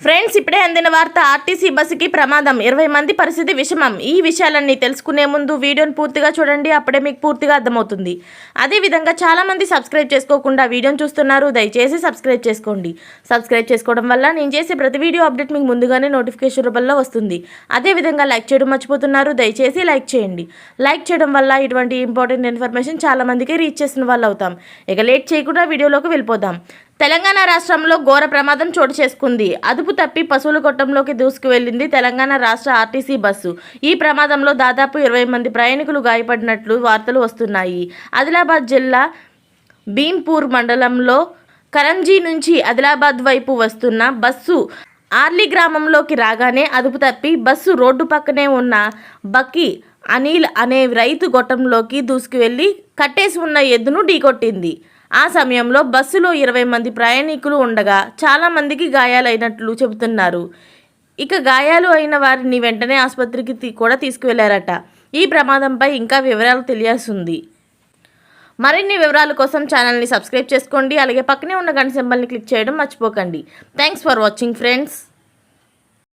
Friends, ఇప్పుడే అందిన వార్త. ఆర్టీసీ బస్సుకి ప్రమాదం, 20 మంది పరిస్థితి విషమం. ఈ విషయాలన్నీ తెలుసుకునే ముందు వీడియోని పూర్తిగా చూడండి, అప్పుడే మీకు పూర్తిగా అర్థమవుతుంది. అదేవిధంగా చాలామంది సబ్స్క్రైబ్ చేసుకోకుండా వీడియోని చూస్తున్నారు, దయచేసి సబ్స్క్రైబ్ చేసుకోండి. సబ్స్క్రైబ్ చేసుకోవడం వల్ల నేను చేసే ప్రతి వీడియో అప్డేట్ మీకు ముందుగానే నోటిఫికేషన్ రూపంలో వస్తుంది. అదేవిధంగా లైక్ చేయడం మర్చిపోతున్నారు, దయచేసి లైక్ చేయండి. లైక్ చేయడం వల్ల ఇటువంటి ఇంపార్టెంట్ ఇన్ఫర్మేషన్ చాలామందికి రీచ్ చేసిన వాళ్ళు అవుతాం. ఇక లేట్ చేయకుండా వీడియోలోకి వెళ్ళిపోదాం. తెలంగాణ రాష్ట్రంలో ఘోర ప్రమాదం చోటు చేసుకుంది. అదుపు తప్పి పశువుల కొట్టంలోకి దూసుకువెళ్లింది తెలంగాణ రాష్ట్ర ఆర్టీసీ బస్సు. ఈ ప్రమాదంలో దాదాపు 20 మంది ప్రయాణికులు గాయపడినట్లు వార్తలు వస్తున్నాయి. ఆదిలాబాద్ జిల్లా భీంపూర్ మండలంలో కరంజీ నుంచి ఆదిలాబాద్ వైపు వస్తున్న బస్సు ఆర్లీ గ్రామంలోకి రాగానే అదుపు తప్పి బస్సు రోడ్డు పక్కనే ఉన్న బక్కి అనిల్ అనే రైతు గొట్టంలోకి దూసుకువెళ్లి కట్టేసి ఉన్న ఎద్దును ఢీకొట్టింది. ఆ సమయంలో బస్సులో 20 మంది ప్రయాణికులు ఉండగా చాలామందికి గాయాలైనట్లు చెబుతున్నారు. ఇక గాయాలు అయిన వారిని వెంటనే ఆసుపత్రికి కూడా తీసుకువెళ్లారట. ఈ ప్రమాదంపై ఇంకా వివరాలు తెలియాల్సింది. మరిన్ని వివరాల కోసం ఛానల్ని సబ్స్క్రైబ్ చేసుకోండి. అలాగే పక్కనే ఉన్న గంట సింబల్ని క్లిక్ చేయడం మర్చిపోకండి. Thanks for watching friends.